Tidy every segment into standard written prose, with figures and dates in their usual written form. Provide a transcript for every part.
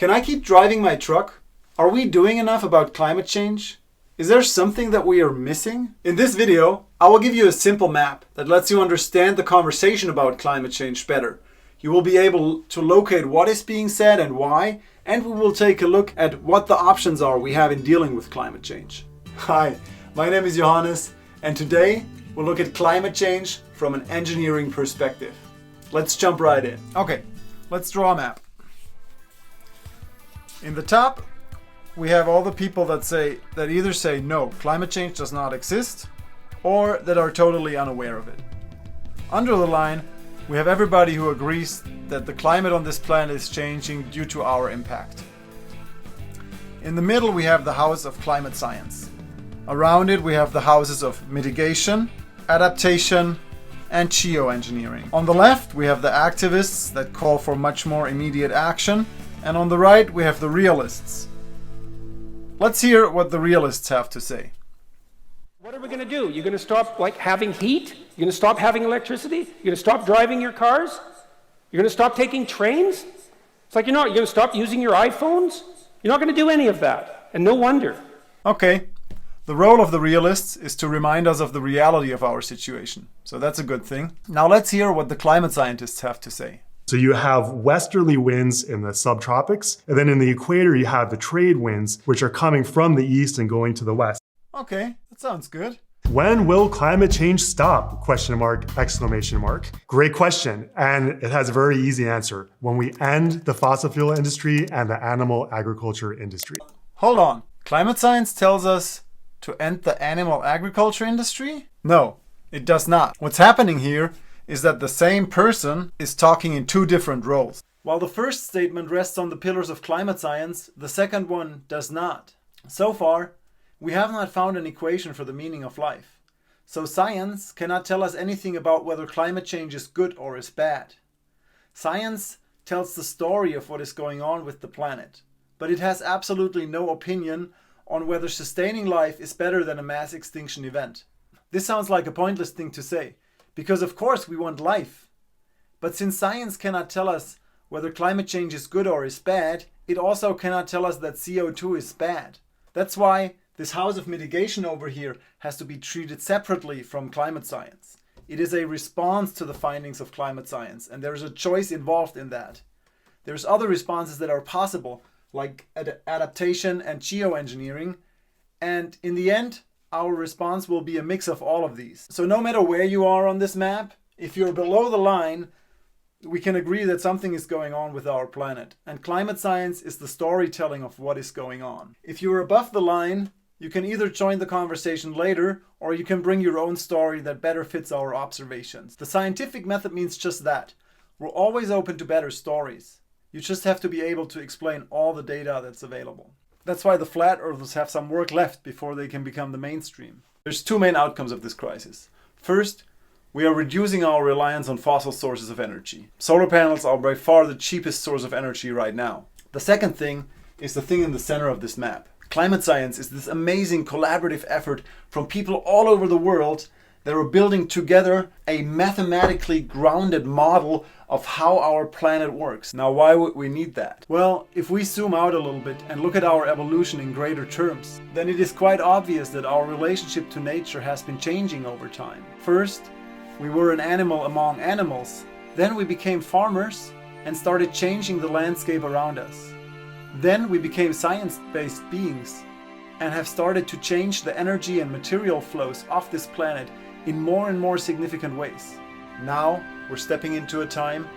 Can I keep driving my truck? Are we doing enough about climate change? Is there something that we are missing? In this video, I will give you a simple map that lets you understand the conversation about climate change better. You will be able to locate what is being said and why, and we will take a look at what the options are we have in dealing with climate change. Hi, my name is Johannes, and today we'll look at climate change from an engineering perspective. Let's jump right in. Okay, let's draw a map. In the top, we have all the people that either say no, climate change does not exist, or that are totally unaware of it. Under the line, we have everybody who agrees that the climate on this planet is changing due to our impact. In the middle, we have the house of climate science. Around it, we have the houses of mitigation, adaptation, and geoengineering. On the left, we have the activists that call for much more immediate action, and on the right, we have the realists. Let's hear what the realists have to say. What are we going to do? You're going to stop having heat? You're going to stop having electricity? You're going to stop driving your cars? You're going to stop taking trains? It's like, you're going to stop using your iPhones? You're not going to do any of that. And no wonder. Okay. The role of the realists is to remind us of the reality of our situation. So that's a good thing. Now let's hear what the climate scientists have to say. So you have westerly winds in the subtropics, and then in the equator you have the trade winds, which are coming from the east and going to the west. Okay, that sounds good. When will climate change stop? Question mark, exclamation mark. Great question, and it has a very easy answer. When we end the fossil fuel industry and the animal agriculture industry. Hold on. Climate science tells us to end the animal agriculture industry? No, it does not. What's happening here is that the same person is talking in two different roles. While the first statement rests on the pillars of climate science, the second one does not. So far, we have not found an equation for the meaning of life. So science cannot tell us anything about whether climate change is good or is bad. Science tells the story of what is going on with the planet, but it has absolutely no opinion on whether sustaining life is better than a mass extinction event. This sounds like a pointless thing to say, because of course we want life. But since science cannot tell us whether climate change is good or is bad, it also cannot tell us that CO2 is bad. That's why this house of mitigation over here has to be treated separately from climate science. It is a response to the findings of climate science, and there is a choice involved in that. There's other responses that are possible, like adaptation and geoengineering, and in the end, our response will be a mix of all of these. So no matter where you are on this map, if you're below the line, we can agree that something is going on with our planet, and climate science is the storytelling of what is going on. If you're above the line, you can either join the conversation later, or you can bring your own story that better fits our observations. The scientific method means just that. We're always open to better stories. You just have to be able to explain all the data that's available. That's why the flat earthers have some work left before they can become the mainstream. There's two main outcomes of this crisis. First, we are reducing our reliance on fossil sources of energy. Solar panels are by far the cheapest source of energy right now. The second thing is the thing in the center of this map. Climate science is this amazing collaborative effort from people all over the world that are building together a mathematically grounded model of how our planet works. Now, why would we need that? Well, if we zoom out a little bit and look at our evolution in greater terms, then it is quite obvious that our relationship to nature has been changing over time. First, we were an animal among animals. Then we became farmers and started changing the landscape around us. Then we became science-based beings and have started to change the energy and material flows of this planet in more and more significant ways. Now we're stepping into a time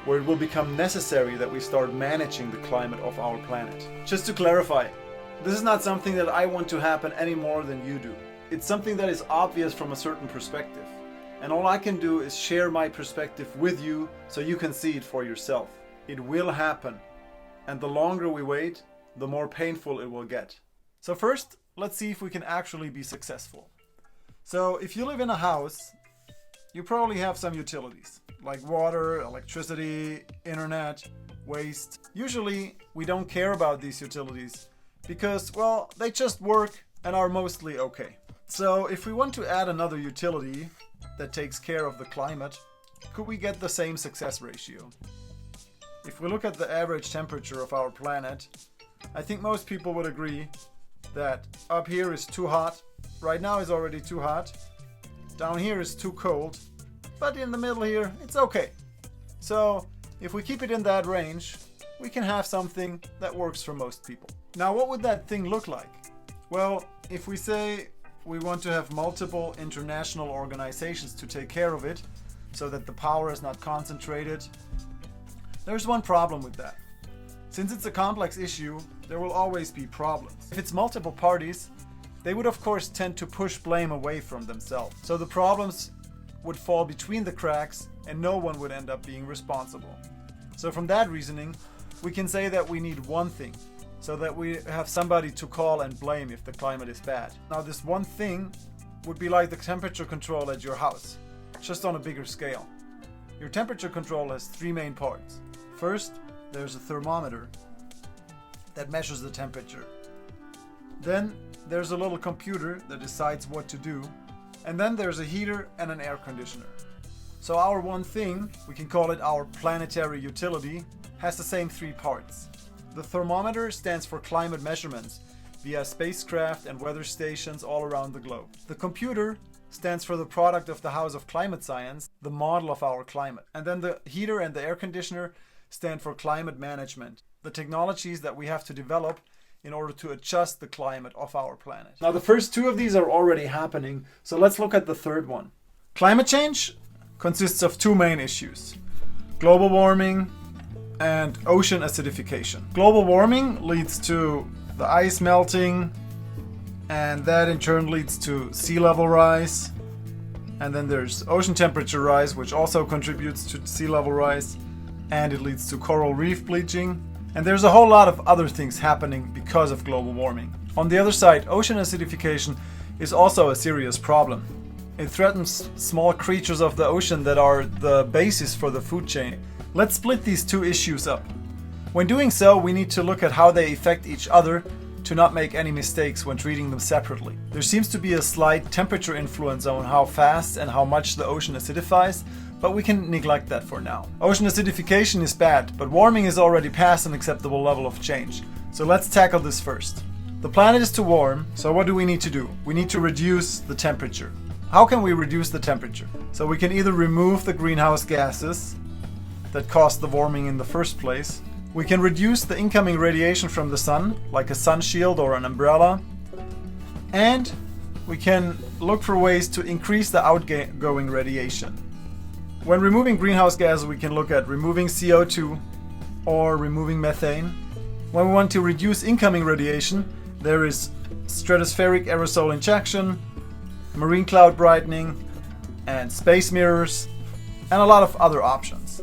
where it will become necessary that we start managing the climate of our planet. Just to clarify, this is not something that I want to happen any more than you do. It's something that is obvious from a certain perspective. And all I can do is share my perspective with you so you can see it for yourself. It will happen. And the longer we wait, the more painful it will get. So first, let's see if we can actually be successful. So if you live in a house, you probably have some utilities, like water, electricity, internet, waste. Usually, we don't care about these utilities because, well, they just work and are mostly okay. So if we want to add another utility that takes care of the climate, could we get the same success ratio? If we look at the average temperature of our planet, I think most people would agree that up here is too hot. Right now is already too hot. Down here is too cold. But in the middle here, it's okay. So if we keep it in that range, we can have something that works for most people. Now, what would that thing look like? Well, if we say we want to have multiple international organizations to take care of it, so that the power is not concentrated, there's one problem with that. Since it's a complex issue, there will always be problems. If it's multiple parties, they would of course tend to push blame away from themselves. So the problems would fall between the cracks and no one would end up being responsible. So from that reasoning, we can say that we need one thing, so that we have somebody to call and blame if the climate is bad. Now, this one thing would be like the temperature control at your house, just on a bigger scale. Your temperature control has three main parts. First, there's a thermometer that measures the temperature. Then there's a little computer that decides what to do. And then there's a heater and an air conditioner. So our one thing, we can call it our planetary utility, has the same three parts. The thermometer stands for climate measurements via spacecraft and weather stations all around the globe. The computer stands for the product of the House of Climate Science, the model of our climate. And then the heater and the air conditioner stand for climate management, the technologies that we have to develop in order to adjust the climate of our planet. Now, the first two of these are already happening, so let's look at the third one. Climate change consists of two main issues: global warming and ocean acidification. Global warming leads to the ice melting, and that in turn leads to sea level rise. And then there's ocean temperature rise, which also contributes to sea level rise, and it leads to coral reef bleaching. And there's a whole lot of other things happening because of global warming. On the other side, ocean acidification is also a serious problem. It threatens small creatures of the ocean that are the basis for the food chain. Let's split these two issues up. When doing so, we need to look at how they affect each other to not make any mistakes when treating them separately. There seems to be a slight temperature influence on how fast and how much the ocean acidifies, but we can neglect that for now. Ocean acidification is bad, but warming is already past an acceptable level of change. So let's tackle this first. The planet is too warm, so what do we need to do? We need to reduce the temperature. How can we reduce the temperature? So we can either remove the greenhouse gases that caused the warming in the first place. We can reduce the incoming radiation from the sun, like a sun shield or an umbrella. And we can look for ways to increase the outgoing radiation. When removing greenhouse gases, we can look at removing CO2 or removing methane. When we want to reduce incoming radiation, there is stratospheric aerosol injection, marine cloud brightening, and space mirrors, and a lot of other options.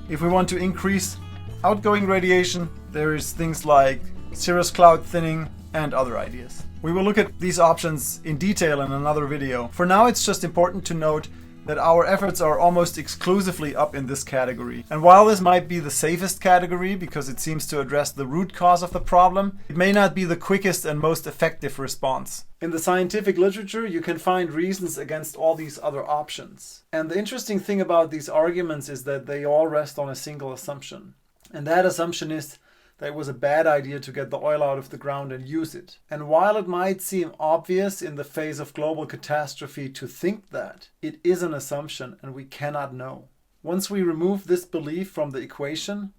If we want to increase outgoing radiation, there is things like cirrus cloud thinning and other ideas. We will look at these options in detail in another video. For now, it's just important to note that our efforts are almost exclusively up in this category. And while this might be the safest category because it seems to address the root cause of the problem, it may not be the quickest and most effective response. In the scientific literature, you can find reasons against all these other options. And the interesting thing about these arguments is that they all rest on a single assumption. And that assumption is that it was a bad idea to get the oil out of the ground and use it. And while it might seem obvious in the face of global catastrophe to think that, it is an assumption and we cannot know. Once we remove this belief from the equation,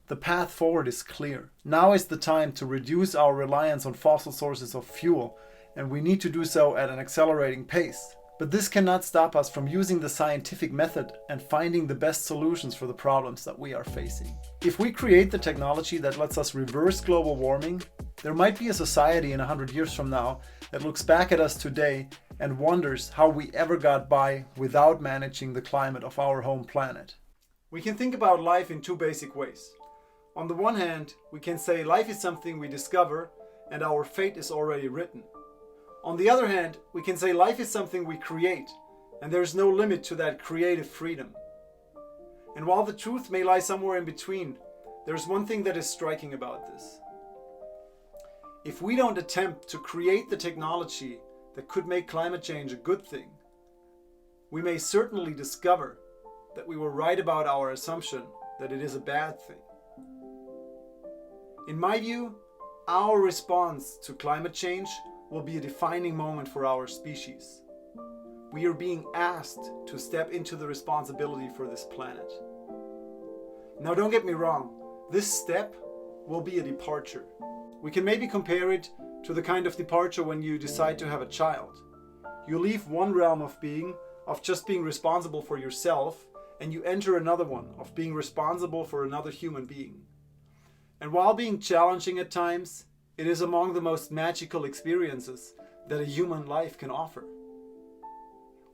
the path forward is clear. Now is the time to reduce our reliance on fossil sources of fuel, and we need to do so at an accelerating pace. But this cannot stop us from using the scientific method and finding the best solutions for the problems that we are facing. If we create the technology that lets us reverse global warming, there might be a society in 100 years from now that looks back at us today and wonders how we ever got by without managing the climate of our home planet. We can think about life in two basic ways. On the one hand, we can say life is something we discover and our fate is already written. On the other hand, we can say life is something we create, and there is no limit to that creative freedom. And while the truth may lie somewhere in between, there's one thing that is striking about this. If we don't attempt to create the technology that could make climate change a good thing, we may certainly discover that we were right about our assumption that it is a bad thing. In my view, our response to climate change will be a defining moment for our species. We are being asked to step into the responsibility for this planet. Now, don't get me wrong, this step will be a departure. We can maybe compare it to the kind of departure when you decide to have a child. You leave one realm of being, of just being responsible for yourself, and you enter another one of being responsible for another human being. And while being challenging at times, it is among the most magical experiences that a human life can offer.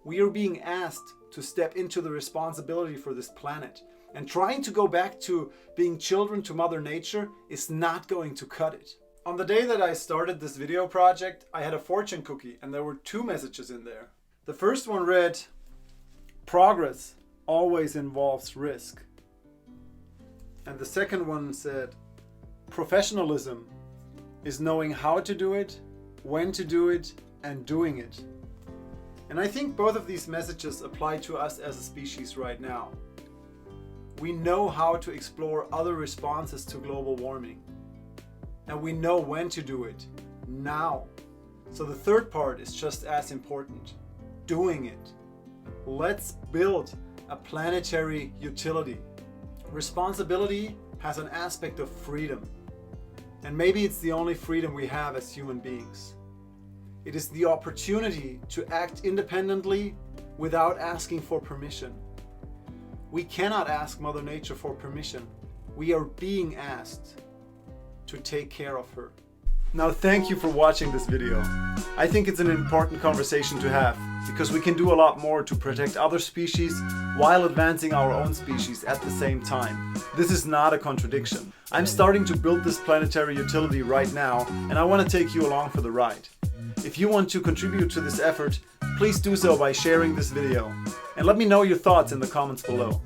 We are being asked to step into the responsibility for this planet, and trying to go back to being children to Mother Nature is not going to cut it. On the day that I started this video project, I had a fortune cookie and there were 2 messages in there. The first one read, "Progress always involves risk." And the second one said, "Professionalism is knowing how to do it, when to do it, and doing it." And I think both of these messages apply to us as a species right now. We know how to explore other responses to global warming. And we know when to do it, now. So the third part is just as important, doing it. Let's build a planetary utility. Responsibility has an aspect of freedom. And maybe it's the only freedom we have as human beings. It is the opportunity to act independently without asking for permission. We cannot ask Mother Nature for permission. We are being asked to take care of her. Now, thank you for watching this video. I think it's an important conversation to have, because we can do a lot more to protect other species while advancing our own species at the same time. This is not a contradiction. I'm starting to build this planetary utility right now, and I want to take you along for the ride. If you want to contribute to this effort, please do so by sharing this video. And let me know your thoughts in the comments below.